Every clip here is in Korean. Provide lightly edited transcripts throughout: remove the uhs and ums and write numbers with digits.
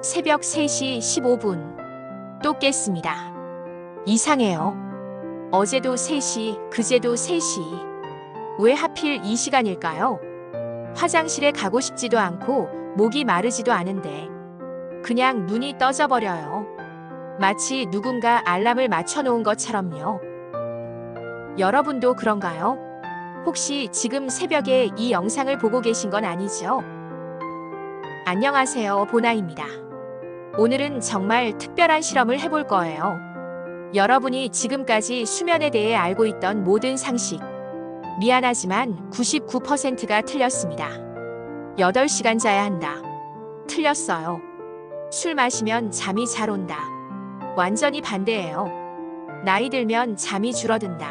새벽 3시 15분. 또 깼습니다. 이상해요. 어제도 3시, 그제도 3시. 왜 하필 이 시간일까요? 화장실에 가고 싶지도 않고 목이 마르지도 않은데 그냥 눈이 떠져 버려요. 마치 누군가 알람을 맞춰놓은 것처럼요. 여러분도 그런가요? 혹시 지금 새벽에 이 영상을 보고 계신 건 아니죠? 안녕하세요, 보나입니다. 오늘은 정말 특별한 실험을 해볼 거예요. 여러분이 지금까지 수면에 대해 알고 있던 모든 상식, 미안하지만 99%가 틀렸습니다. 8시간 자야 한다. 틀렸어요. 술 마시면 잠이 잘 온다. 완전히 반대예요. 나이 들면 잠이 줄어든다.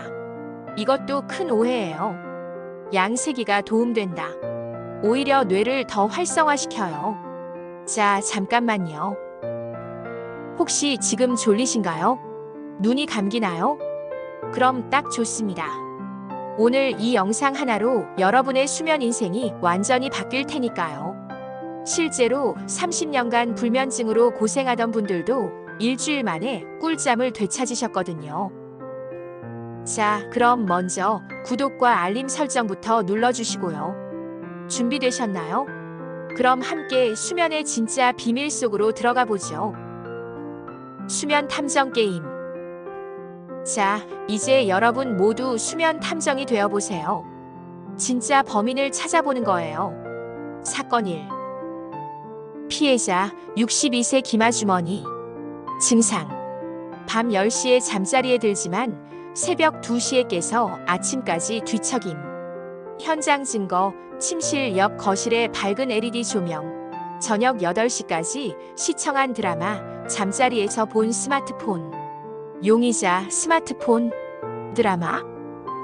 이것도 큰 오해예요. 양세기가 도움된다. 오히려 뇌를 더 활성화시켜요. 자, 잠깐만요. 혹시 지금 졸리신가요? 눈이 감기나요? 그럼 딱 좋습니다. 오늘 이 영상 하나로 여러분의 수면 인생이 완전히 바뀔 테니까요. 실제로 30년간 불면증으로 고생하던 분들도 일주일 만에 꿀잠을 되찾으셨거든요. 자, 그럼 먼저 구독과 알림 설정부터 눌러주시고요. 준비되셨나요? 그럼 함께 수면의 진짜 비밀 속으로 들어가 보죠. 수면 탐정 게임. 자, 이제 여러분 모두 수면 탐정이 되어 보세요. 진짜 범인을 찾아보는 거예요. 사건 1. 피해자 62세 김아주머니. 증상. 밤 10시에 잠자리에 들지만 새벽 2시에 깨서 아침까지 뒤척임. 현장 증거, 침실 옆 거실에 밝은 LED 조명. 저녁 8시까지 시청한 드라마, 잠자리에서 본 스마트폰. 용의자 스마트폰, 드라마?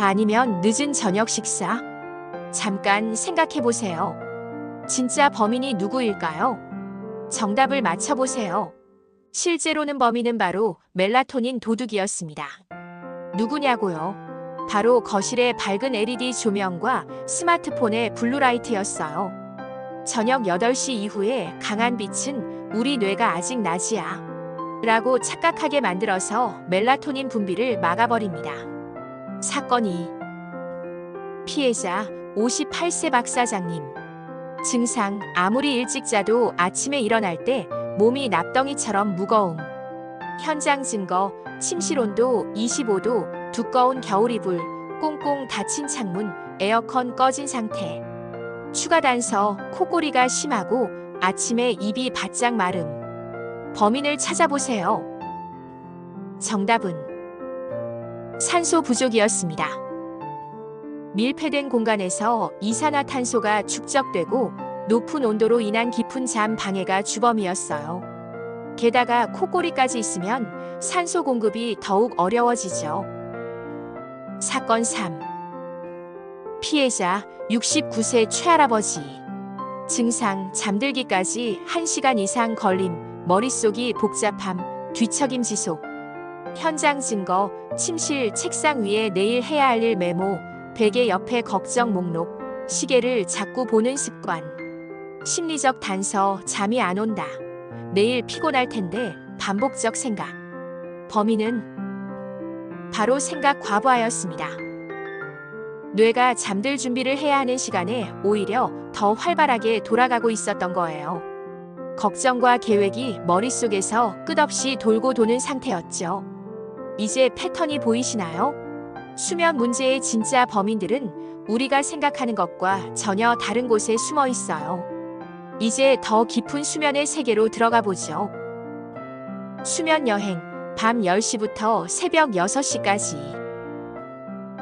아니면 늦은 저녁 식사? 잠깐 생각해보세요. 진짜 범인이 누구일까요? 정답을 맞춰보세요. 실제로는 범인은 바로 멜라토닌 도둑이었습니다. 누구냐고요? 바로 거실의 밝은 LED 조명과 스마트폰의 블루라이트였어요. 저녁 8시 이후에 강한 빛은 우리 뇌가 아직 낮이야 라고 착각하게 만들어서 멜라토닌 분비를 막아버립니다. 사건 2. 피해자 58세 박 사장님. 증상, 아무리 일찍 자도 아침에 일어날 때 몸이 납덩이처럼 무거움. 현장 증거, 침실 온도 25도, 두꺼운 겨울 이불, 꽁꽁 닫힌 창문, 에어컨 꺼진 상태. 추가 단서, 코골이가 심하고 아침에 입이 바짝 마름. 범인을 찾아보세요. 정답은 산소 부족이었습니다. 밀폐된 공간에서 이산화탄소가 축적되고 높은 온도로 인한 깊은 잠 방해가 주범이었어요. 게다가 코골이까지 있으면 산소 공급이 더욱 어려워지죠. 사건 3. 피해자 69세 최할아버지. 증상, 잠들기까지 1시간 이상 걸림, 머릿속이 복잡함, 뒤척임 지속. 현장 증거, 침실 책상 위에 내일 해야 할 일 메모, 베개 옆에 걱정 목록, 시계를 자꾸 보는 습관. 심리적 단서, 잠이 안 온다. 내일 피곤할 텐데 반복적 생각. 범인은 바로 생각 과부하였습니다. 뇌가 잠들 준비를 해야 하는 시간에 오히려 더 활발하게 돌아가고 있었던 거예요. 걱정과 계획이 머릿속에서 끝없이 돌고 도는 상태였죠. 이제 패턴이 보이시나요? 수면 문제의 진짜 범인들은 우리가 생각하는 것과 전혀 다른 곳에 숨어 있어요. 이제 더 깊은 수면의 세계로 들어가 보죠. 수면 여행, 밤 10시부터 새벽 6시까지.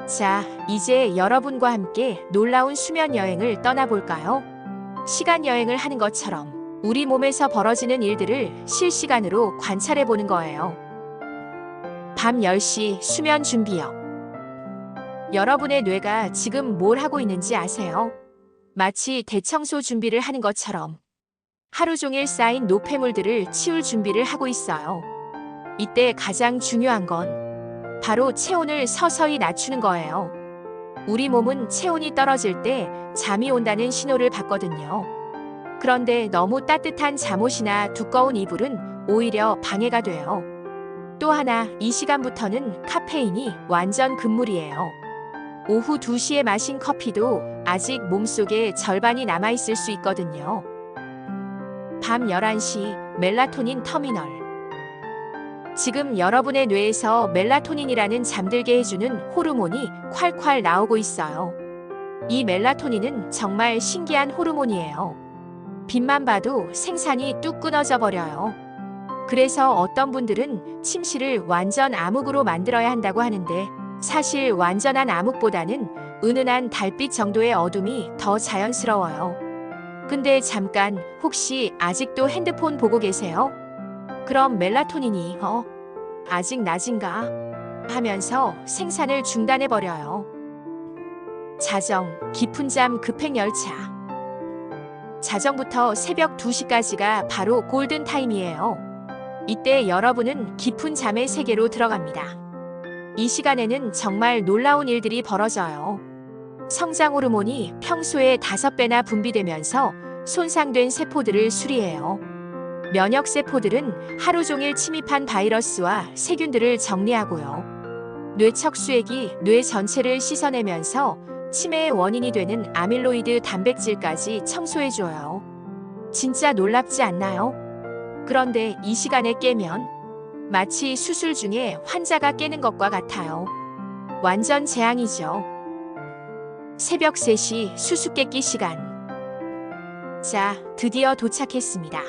자, 이제 여러분과 함께 놀라운 수면 여행을 떠나볼까요? 시간 여행을 하는 것처럼 우리 몸에서 벌어지는 일들을 실시간으로 관찰해 보는 거예요. 밤 10시 수면 준비역. 여러분의 뇌가 지금 뭘 하고 있는지 아세요? 마치 대청소 준비를 하는 것처럼 하루 종일 쌓인 노폐물들을 치울 준비를 하고 있어요. 이때 가장 중요한 건 바로 체온을 서서히 낮추는 거예요. 우리 몸은 체온이 떨어질 때 잠이 온다는 신호를 받거든요. 그런데 너무 따뜻한 잠옷이나 두꺼운 이불은 오히려 방해가 돼요. 또 하나, 이 시간부터는 카페인이 완전 금물이에요. 오후 2시에 마신 커피도 아직 몸속에 절반이 남아있을 수 있거든요. 밤 11시, 멜라토닌 터미널. 지금 여러분의 뇌에서 멜라토닌이라는 잠들게 해주는 호르몬이 콸콸 나오고 있어요. 이 멜라토닌은 정말 신기한 호르몬이에요. 빛만 봐도 생산이 뚝 끊어져 버려요. 그래서 어떤 분들은 침실을 완전 암흑으로 만들어야 한다고 하는데, 사실 완전한 암흑보다는 은은한 달빛 정도의 어둠이 더 자연스러워요. 근데 잠깐, 혹시 아직도 핸드폰 보고 계세요? 그럼 멜라토닌이 아직 낮인가? 하면서 생산을 중단해버려요. 자정, 깊은 잠 급행 열차. 자정부터 새벽 2시까지가 바로 골든타임이에요. 이때 여러분은 깊은 잠의 세계로 들어갑니다. 이 시간에는 정말 놀라운 일들이 벌어져요. 성장 호르몬이 평소의 5배나 분비되면서 손상된 세포들을 수리해요. 면역 세포들은 하루 종일 침입한 바이러스와 세균들을 정리하고요. 뇌척수액이 뇌 전체를 씻어내면서 치매의 원인이 되는 아밀로이드 단백질까지 청소해줘요. 진짜 놀랍지 않나요? 그런데 이 시간에 깨면 마치 수술 중에 환자가 깨는 것과 같아요. 완전 재앙이죠. 새벽 3시 수수께끼 시간. 자, 드디어 도착했습니다.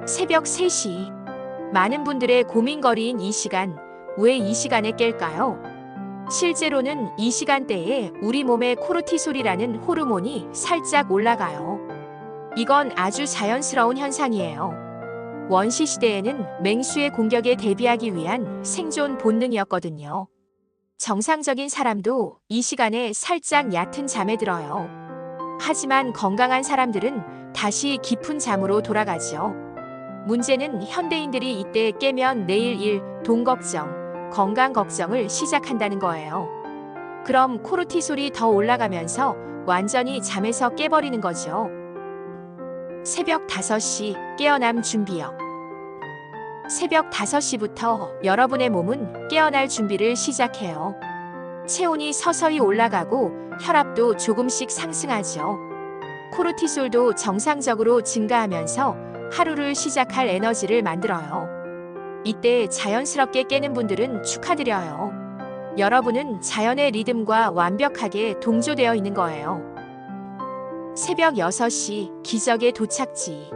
새벽 3시. 많은 분들의 고민거리인 이 시간, 왜 이 시간에 깰까요? 실제로는 이 시간대에 우리 몸의 코르티솔이라는 호르몬이 살짝 올라가요. 이건 아주 자연스러운 현상이에요. 원시시대에는 맹수의 공격에 대비하기 위한 생존 본능이었거든요. 정상적인 사람도 이 시간에 살짝 얕은 잠에 들어요. 하지만 건강한 사람들은 다시 깊은 잠으로 돌아가죠. 문제는 현대인들이 이때 깨면 내일 일, 돈 걱정, 건강 걱정을 시작한다는 거예요. 그럼 코르티솔이 더 올라가면서 완전히 잠에서 깨버리는 거죠. 새벽 5시 깨어남 준비역. 새벽 5시부터 여러분의 몸은 깨어날 준비를 시작해요. 체온이 서서히 올라가고 혈압도 조금씩 상승하죠. 코르티솔도 정상적으로 증가하면서 하루를 시작할 에너지를 만들어요. 이때 자연스럽게 깨는 분들은 축하드려요. 여러분은 자연의 리듬과 완벽하게 동조되어 있는 거예요. 새벽 6시 기적의 도착지.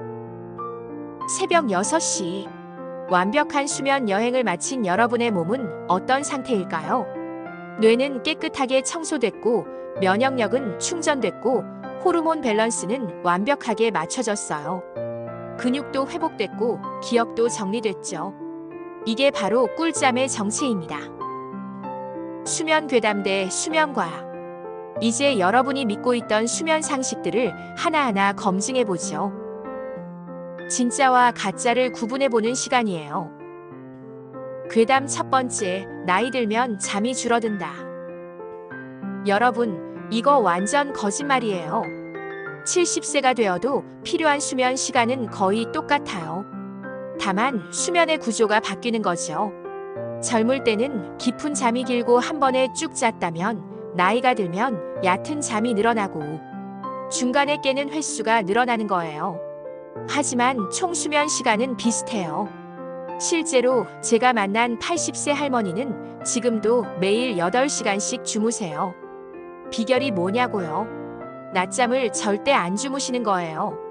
새벽 6시 완벽한 수면 여행을 마친 여러분의 몸은 어떤 상태일까요? 뇌는 깨끗하게 청소됐고 면역력은 충전됐고 호르몬 밸런스는 완벽하게 맞춰졌어요. 근육도 회복됐고 기억도 정리됐죠. 이게 바로 꿀잠의 정체입니다. 수면 괴담 대 수면 과학. 이제 여러분이 믿고 있던 수면 상식들을 하나하나 검증해보죠. 진짜와 가짜를 구분해보는 시간이에요. 괴담 첫 번째, 나이 들면 잠이 줄어든다. 여러분, 이거 완전 거짓말이에요. 70세가 되어도 필요한 수면 시간은 거의 똑같아요. 다만 수면의 구조가 바뀌는 거죠. 젊을 때는 깊은 잠이 길고 한 번에 쭉 잤다면 나이가 들면 얕은 잠이 늘어나고 중간에 깨는 횟수가 늘어나는 거예요. 하지만 총 수면 시간은 비슷해요. 실제로 제가 만난 80세 할머니는 지금도 매일 8시간씩 주무세요. 비결이 뭐냐고요? 낮잠을 절대 안 주무시는 거예요.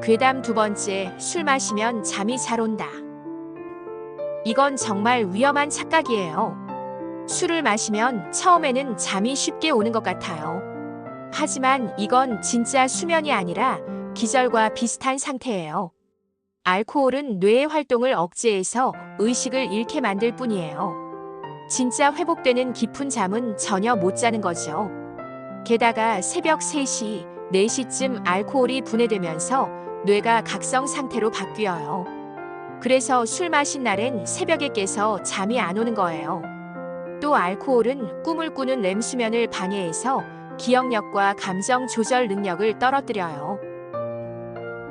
괴담 두 번째, 술 마시면 잠이 잘 온다. 이건 정말 위험한 착각이에요. 술을 마시면 처음에는 잠이 쉽게 오는 것 같아요. 하지만 이건 진짜 수면이 아니라 기절과 비슷한 상태예요. 알코올은 뇌의 활동을 억제해서 의식을 잃게 만들 뿐이에요. 진짜 회복되는 깊은 잠은 전혀 못 자는 거죠. 게다가 새벽 3시, 4시쯤 알코올이 분해되면서 뇌가 각성 상태로 바뀌어요. 그래서 술 마신 날엔 새벽에 깨서 잠이 안 오는 거예요. 또 알코올은 꿈을 꾸는 렘 수면을 방해해서 기억력과 감정 조절 능력을 떨어뜨려요.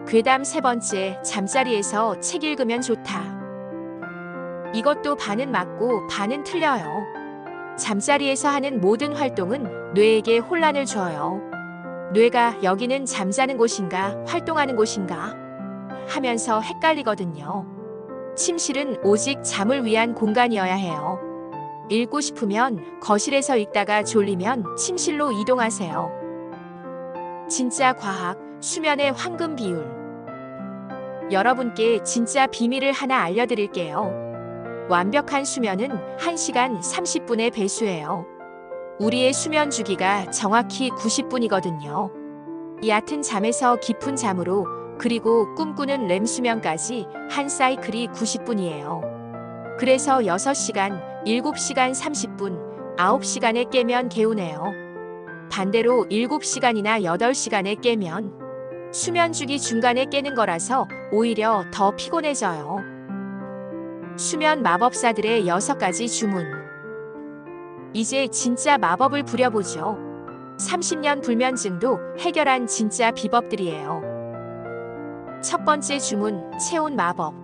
괴담 세 번째, 잠자리에서 책 읽으면 좋다. 이것도 반은 맞고 반은 틀려요. 잠자리에서 하는 모든 활동은 뇌에게 혼란을 줘요. 뇌가 여기는 잠자는 곳인가, 활동하는 곳인가 하면서 헷갈리거든요. 침실은 오직 잠을 위한 공간이어야 해요. 읽고 싶으면 거실에서 읽다가 졸리면 침실로 이동하세요. 진짜 과학, 수면의 황금 비율. 여러분께 진짜 비밀을 하나 알려드릴게요. 완벽한 수면은 1시간 30분의 배수예요. 우리의 수면 주기가 정확히 90분이거든요. 얕은 잠에서 깊은 잠으로, 그리고 꿈꾸는 렘 수면까지 한 사이클이 90분이에요. 그래서 6시간, 7시간 30분, 9시간에 깨면 개운해요. 반대로 7시간이나 8시간에 깨면 수면 주기 중간에 깨는 거라서 오히려 더 피곤해져요. 수면 마법사들의 6가지 주문. 이제 진짜 마법을 부려보죠. 30년 불면증도 해결한 진짜 비법들이에요. 첫 번째 주문, 체온 마법.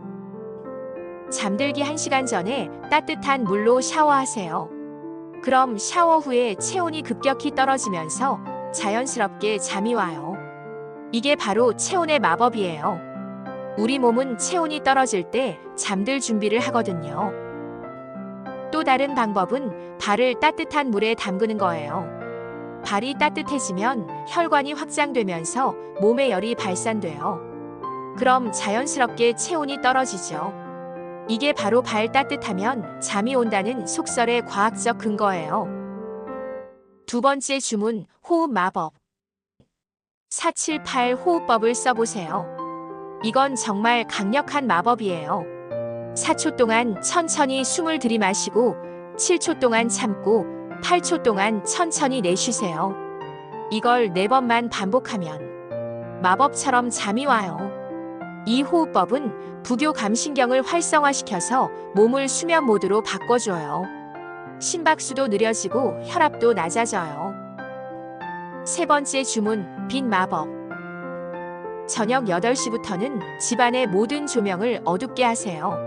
잠들기 1시간 전에 따뜻한 물로 샤워하세요. 그럼 샤워 후에 체온이 급격히 떨어지면서 자연스럽게 잠이 와요. 이게 바로 체온의 마법이에요. 우리 몸은 체온이 떨어질 때 잠들 준비를 하거든요. 또 다른 방법은 발을 따뜻한 물에 담그는 거예요. 발이 따뜻해지면 혈관이 확장되면서 몸의 열이 발산돼요. 그럼 자연스럽게 체온이 떨어지죠. 이게 바로 발 따뜻하면 잠이 온다는 속설의 과학적 근거예요. 두 번째 주문, 호흡 마법. 478 호흡법을 써보세요. 이건 정말 강력한 마법이에요. 4초 동안 천천히 숨을 들이마시고 7초 동안 참고 8초 동안 천천히 내쉬세요. 이걸 4번만 반복하면 마법처럼 잠이 와요. 이 호흡법은 부교 감신경을 활성화시켜서 몸을 수면 모드로 바꿔줘요. 심박수도 느려지고 혈압도 낮아져요. 세 번째 주문, 빛 마법. 저녁 8시부터는 집안의 모든 조명을 어둡게 하세요.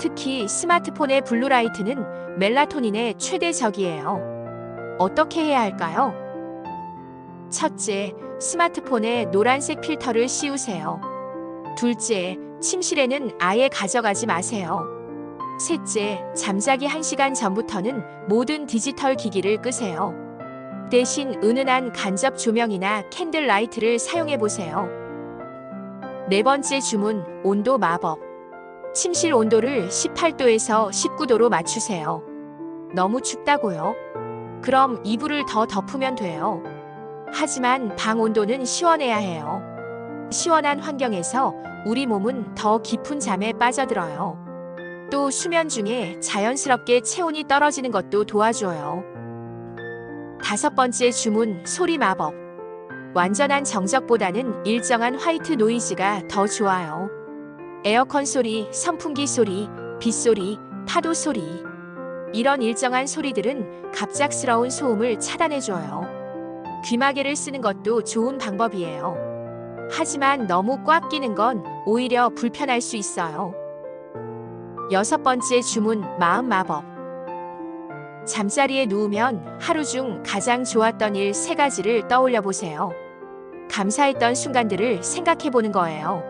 특히 스마트폰의 블루라이트는 멜라토닌의 최대 적이에요. 어떻게 해야 할까요? 첫째, 스마트폰에 노란색 필터를 씌우세요. 둘째, 침실에는 아예 가져가지 마세요. 셋째, 잠자기 1시간 전부터는 모든 디지털 기기를 끄세요. 대신 은은한 간접 조명이나 캔들 라이트를 사용해 보세요. 네 번째 주문, 온도 마법. 침실 온도를 18도에서 19도로 맞추세요. 너무 춥다고요? 그럼 이불을 더 덮으면 돼요. 하지만 방 온도는 시원해야 해요. 시원한 환경에서 우리 몸은 더 깊은 잠에 빠져들어요. 또 수면 중에 자연스럽게 체온이 떨어지는 것도 도와줘요. 다섯 번째 주문, 소리 마법. 완전한 정적보다는 일정한 화이트 노이즈가 더 좋아요. 에어컨 소리, 선풍기 소리, 빗소리, 파도 소리. 이런 일정한 소리들은 갑작스러운 소음을 차단해줘요. 귀마개를 쓰는 것도 좋은 방법이에요. 하지만 너무 꽉 끼는 건 오히려 불편할 수 있어요. 여섯 번째 주문, 마음 마법. 잠자리에 누우면 하루 중 가장 좋았던 일 3가지를 떠올려 보세요. 감사했던 순간들을 생각해 보는 거예요.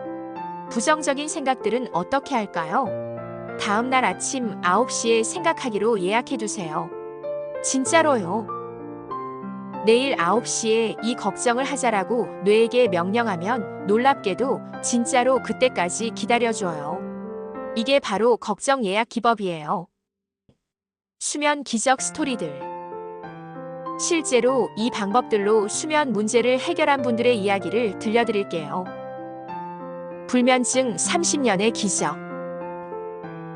부정적인 생각들은 어떻게 할까요? 다음 날 아침 9시에 생각하기로 예약해 두세요. 진짜로요. 내일 9시에 이 걱정을 하자라고 뇌에게 명령하면 놀랍게도 진짜로 그때까지 기다려줘요. 이게 바로 걱정 예약 기법이에요. 수면 기적 스토리들. 실제로 이 방법들로 수면 문제를 해결한 분들의 이야기를 들려드릴게요. 불면증 30년의 기적.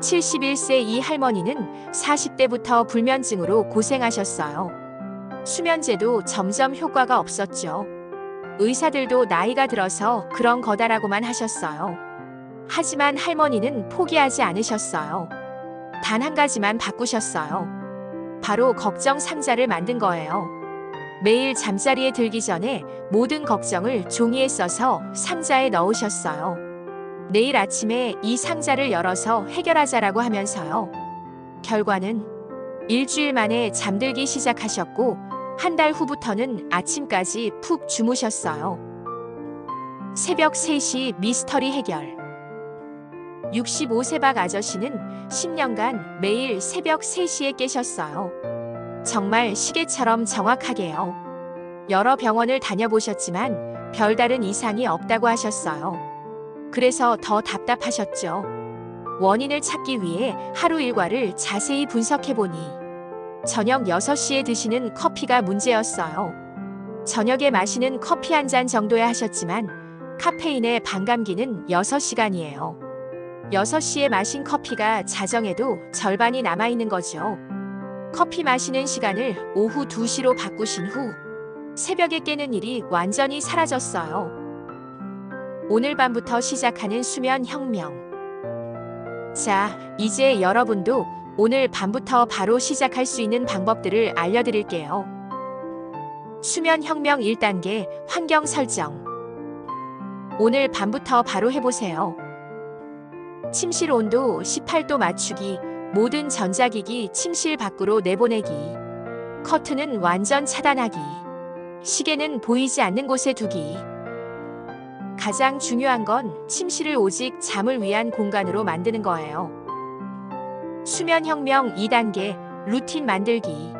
71세 이 할머니는 40대부터 불면증으로 고생하셨어요. 수면제도 점점 효과가 없었죠. 의사들도 나이가 들어서 그런 거다라고만 하셨어요. 하지만 할머니는 포기하지 않으셨어요. 단 한 가지만 바꾸셨어요. 바로 걱정 상자를 만든 거예요. 매일 잠자리에 들기 전에 모든 걱정을 종이에 써서 상자에 넣으셨어요. 내일 아침에 이 상자를 열어서 해결하자라고 하면서요. 결과는 일주일 만에 잠들기 시작하셨고, 한 달 후부터는 아침까지 푹 주무셨어요. 새벽 3시 미스터리 해결. 65세 박 아저씨는 10년간 매일 새벽 3시에 깨셨어요. 정말 시계처럼 정확하게요. 여러 병원을 다녀보셨지만 별다른 이상이 없다고 하셨어요. 그래서 더 답답하셨죠. 원인을 찾기 위해 하루 일과를 자세히 분석해보니 저녁 6시에 드시는 커피가 문제였어요. 저녁에 마시는 커피 한 잔 정도야 하셨지만 카페인의 반감기는 6시간이에요. 6시에 마신 커피가 자정에도 절반이 남아있는 거죠. 커피 마시는 시간을 오후 2시로 바꾸신 후 새벽에 깨는 일이 완전히 사라졌어요. 오늘 밤부터 시작하는 수면 혁명. 자, 이제 여러분도 오늘 밤부터 바로 시작할 수 있는 방법들을 알려드릴게요. 수면 혁명 1단계 환경 설정. 오늘 밤부터 바로 해보세요. 침실 온도 18도 맞추기, 모든 전자기기 침실 밖으로 내보내기, 커튼은 완전 차단하기, 시계는 보이지 않는 곳에 두기. 가장 중요한 건 침실을 오직 잠을 위한 공간으로 만드는 거예요. 수면 혁명 2단계 루틴 만들기.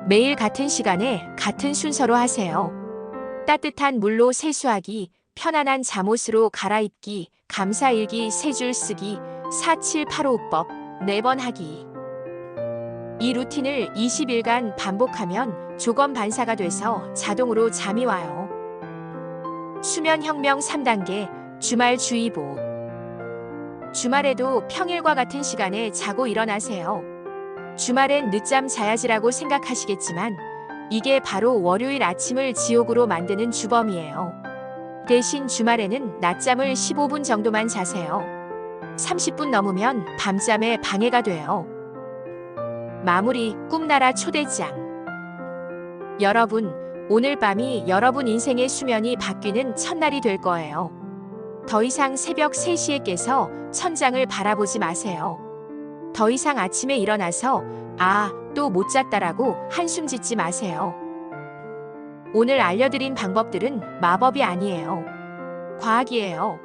매일 같은 시간에 같은 순서로 하세요. 따뜻한 물로 세수하기, 편안한 잠옷으로 갈아입기, 감사일기 3줄 쓰기, 4785법 4번 하기. 이 루틴을 20일간 반복하면 조건 반사가 돼서 자동으로 잠이 와요. 수면 혁명 3단계 주말 주의보. 주말에도 평일과 같은 시간에 자고 일어나세요. 주말엔 늦잠 자야지라고 생각하시겠지만 이게 바로 월요일 아침을 지옥으로 만드는 주범이에요. 대신 주말에는 낮잠을 15분 정도만 자세요. 30분 넘으면 밤잠에 방해가 돼요. 마무리 꿈나라 초대장. 여러분, 오늘 밤이 여러분 인생의 수면이 바뀌는 첫날이 될 거예요. 더 이상 새벽 3시에 깨서 천장을 바라보지 마세요. 더 이상 아침에 일어나서 또 못 잤다라고 한숨 짓지 마세요. 오늘 알려드린 방법들은 마법이 아니에요. 과학이에요.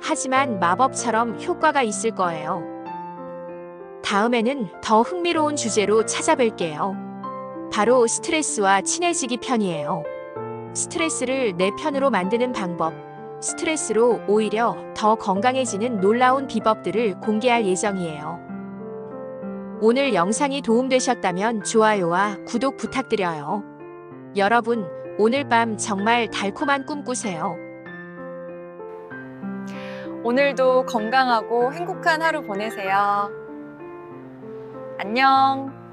하지만 마법처럼 효과가 있을 거예요. 다음에는 더 흥미로운 주제로 찾아뵐게요. 바로 스트레스와 친해지기 편이에요. 스트레스를 내 편으로 만드는 방법, 스트레스로 오히려 더 건강해지는 놀라운 비법들을 공개할 예정이에요. 오늘 영상이 도움되셨다면 좋아요와 구독 부탁드려요. 여러분, 오늘 밤 정말 달콤한 꿈 꾸세요. 오늘도 건강하고 행복한 하루 보내세요. 안녕.